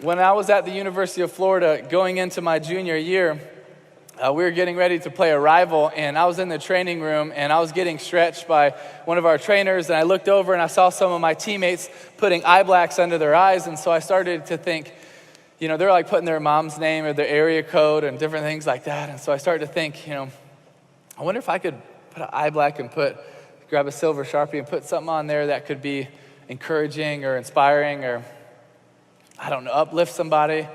When I was at the University of Florida going into my junior year, we were getting ready to play a rival, and I was in the training room, and I was getting stretched by one of our trainers, and I looked over and I saw some of my teammates putting eye blacks under their eyes, and so I started to think, they're like putting their mom's name or their area code and different things like that, and so I started to think, I wonder if I could put an eye black and grab a silver Sharpie and put something on there that could be encouraging or inspiring or, I don't know, uplift somebody.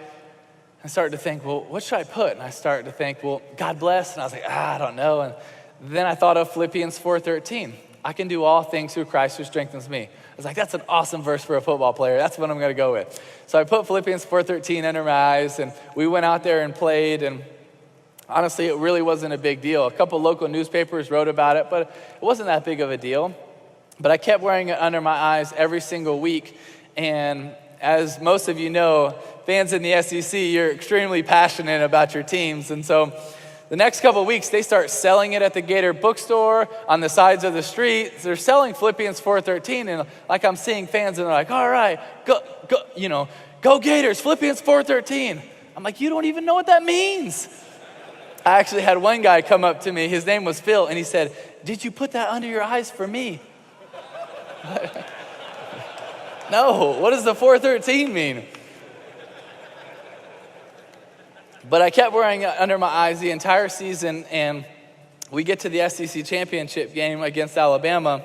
I started to think, well, what should I put? And I started to think, well, God bless. And I was like, I don't know. And then I thought of Philippians 4:13. I can do all things through Christ who strengthens me. I was like, that's an awesome verse for a football player. That's what I'm going to go with. So I put Philippians 4:13 under my eyes, and we went out there and played. And honestly, it really wasn't a big deal. A couple local newspapers wrote about it, but it wasn't that big of a deal. But I kept wearing it under my eyes every single week. And as most of you know, fans in the SEC, you're extremely passionate about your teams. And so the next couple of weeks, they start selling it at the Gator bookstore, on the sides of the street. They're selling Philippians 4:13. And like I'm seeing fans, and they're like, all right, go Gators, Philippians 4:13. I'm like, you don't even know what that means. I actually had one guy come up to me. His name was Phil, and he said, did you put that under your eyes for me? No, what does the 4:13 mean? But I kept wearing it under my eyes the entire season, and we get to the SEC Championship game against Alabama.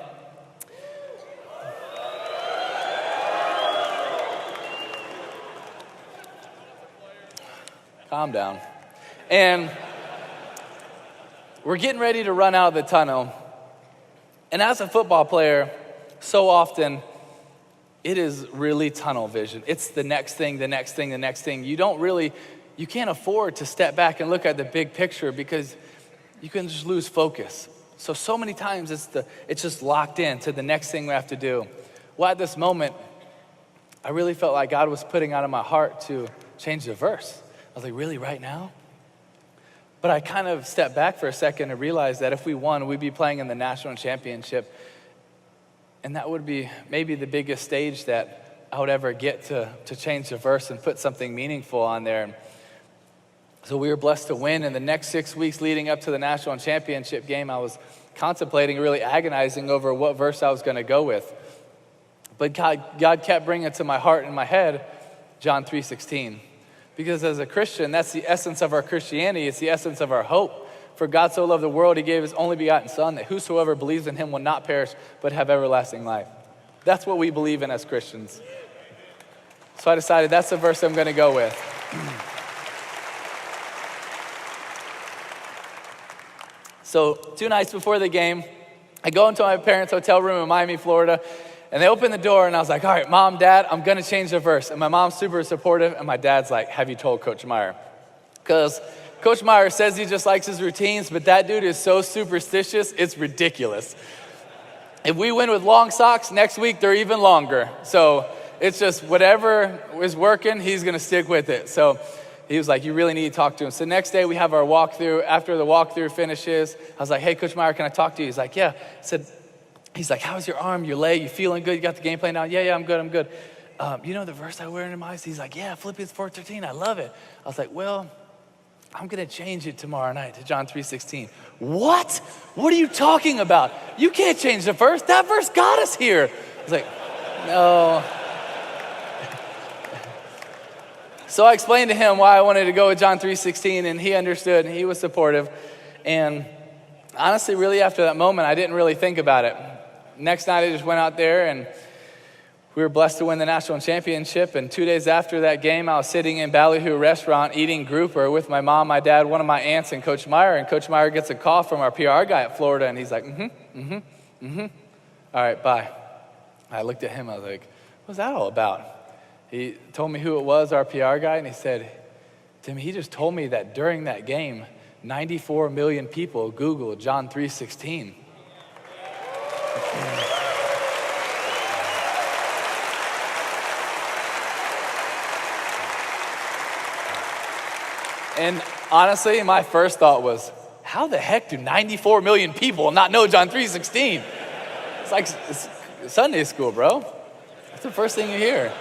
Calm down. And we're getting ready to run out of the tunnel. And as a football player, so often, it is really tunnel vision. It's the next thing, the next thing, the next thing. You can't afford to step back and look at the big picture because you can just lose focus. So many times it's just locked in to the next thing we have to do. Well, at this moment, I really felt like God was putting out of my heart to change the verse. I was like, really, right now? But I kind of stepped back for a second and realized that if we won, we'd be playing in the national championship. And that would be maybe the biggest stage that I would ever get to change the verse and put something meaningful on there. So we were blessed to win. In the next 6 weeks leading up to the national championship game, I was contemplating, really agonizing over what verse I was going to go with. But God kept bringing it to my heart and my head, John 3:16. Because as a Christian, that's the essence of our Christianity. It's the essence of our hope. For God so loved the world, he gave his only begotten Son, that whosoever believes in him will not perish, but have everlasting life. That's what we believe in as Christians. So I decided that's the verse I'm going to go with. So 2 nights before the game, I go into my parents' hotel room in Miami, Florida, and they open the door, and I was like, all right, Mom, Dad, I'm going to change the verse. And my mom's super supportive, and my dad's like, have you told Coach Meyer? Because Coach Meyer says he just likes his routines, but that dude is so superstitious, it's ridiculous. If we win with long socks, next week they're even longer. So it's just whatever is working, he's going to stick with it. So he was like, you really need to talk to him. So next day we have our walkthrough. After the walkthrough finishes, I was like, hey, Coach Meyer, can I talk to you? He's like, yeah. He's like, how's your arm, your leg? You feeling good? You got the game plan down? Yeah, I'm good. You know the verse I wear in my eyes? He's like, yeah, Philippians 4:13. I love it. I was like, well, I'm going to change it tomorrow night to John 3:16. What? What are you talking about? You can't change the verse. That verse got us here. I was like, no. So I explained to him why I wanted to go with John 3:16, and he understood, and he was supportive. And honestly, really after that moment, I didn't really think about it. Next night, I just went out there, and we were blessed to win the national championship. And 2 days after that game, I was sitting in Ballyhoo restaurant eating grouper with my mom, my dad, one of my aunts, and Coach Meyer. And Coach Meyer gets a call from our PR guy at Florida, and he's like, all right, bye. I looked at him, I was like, what's that all about? He told me who it was, our PR guy, and he said, Tim, he just told me that during that game, 94 million people Googled John 3:16. And honestly, my first thought was, how the heck do 94 million people not know John 3:16? It's like Sunday school, bro. That's the first thing you hear.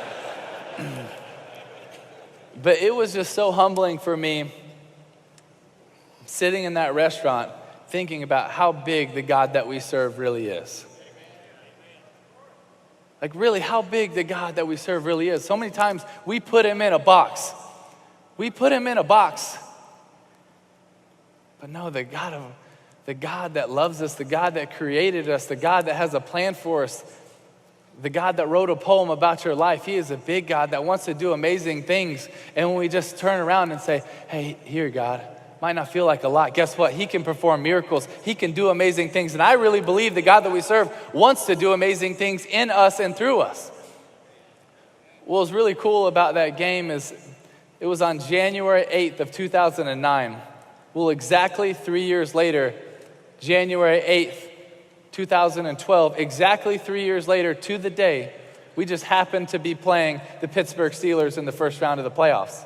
But it was just so humbling for me sitting in that restaurant thinking about how big the God that we serve really is. Like really how big the God that we serve really is. So many times we put him in a box. We put him in a box. But no, the God that loves us, the God that created us, the God that has a plan for us, the God that wrote a poem about your life, he is a big God that wants to do amazing things. And when we just turn around and say, hey, here, God, might not feel like a lot. Guess what? He can perform miracles. He can do amazing things. And I really believe the God that we serve wants to do amazing things in us and through us. What was really cool about that game is it was on January 8th of 2009. Well, exactly 3 years later, January 8th, 2012, exactly 3 years later to the day, we just happened to be playing the Pittsburgh Steelers in the first round of the playoffs.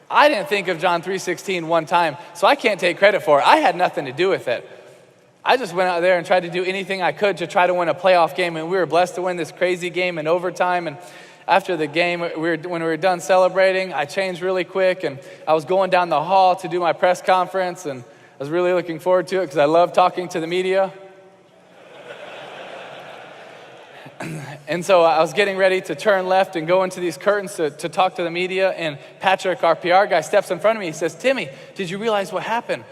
I didn't think of John 3:16 one time, so I can't take credit for it. I had nothing to do with it. I just went out there and tried to do anything I could to try to win a playoff game, and we were blessed to win this crazy game in overtime. And after the game, when we were done celebrating, I changed really quick, and I was going down the hall to do my press conference, and I was really looking forward to it because I love talking to the media. And so I was getting ready to turn left and go into these curtains to talk to the media, and Patrick, our PR guy, steps in front of me. He says, Timmy, did you realize what happened?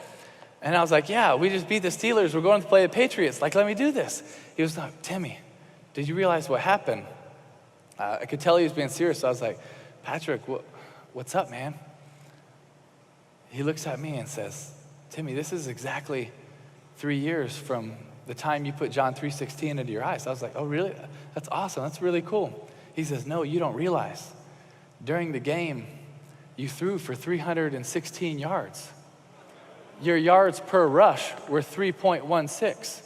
And I was like, yeah, we just beat the Steelers. We're going to play the Patriots. Like, let me do this. He was like, Timmy, did you realize what happened? I could tell he was being serious, so I was like, Patrick, what's up, man? He looks at me and says, Timmy, this is exactly 3 years from the time you put John 3:16 into your eyes. I was like, oh, really? That's awesome. That's really cool. He says, no, you don't realize. During the game, you threw for 316 yards. Your yards per rush were 3.16.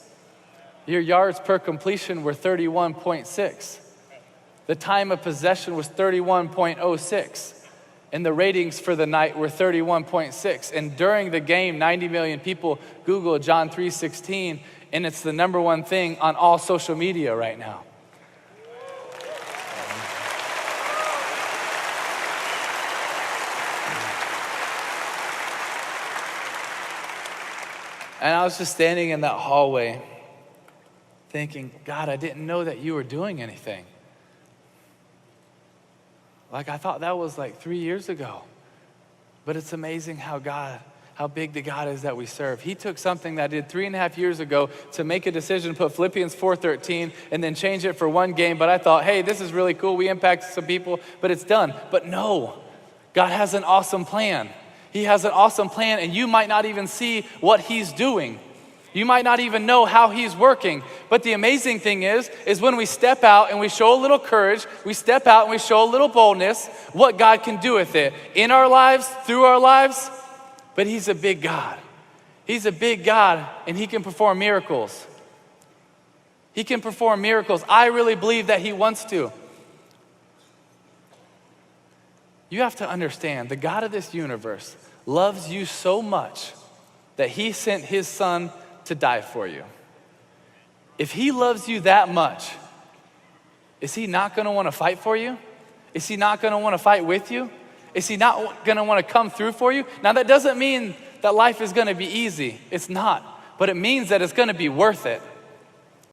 Your yards per completion were 31.6. The time of possession was 31.06. And the ratings for the night were 31.6. And during the game, 90 million people Googled John 3:16, and it's the number one thing on all social media right now. And I was just standing in that hallway thinking, God, I didn't know that you were doing anything. Like, I thought that was like 3 years ago. But it's amazing how big the God is that we serve. He took something that I did 3.5 years ago to make a decision, put Philippians 4:13, and then change it for one game. But I thought, hey, this is really cool. We impacted some people, but it's done. But no, God has an awesome plan. He has an awesome plan, and you might not even see what he's doing. You might not even know how he's working. But the amazing thing is when we step out and we show a little courage, we step out and we show a little boldness, what God can do with it in our lives, through our lives. But he's a big God. He's a big God, and he can perform miracles. He can perform miracles. I really believe that he wants to. You have to understand, the God of this universe loves you so much that he sent his son to die for you. If he loves you that much, is he not going to want to fight for you? Is he not going to want to fight with you? Is he not going to want to come through for you? Now, that doesn't mean that life is going to be easy. It's not. But it means that it's going to be worth it.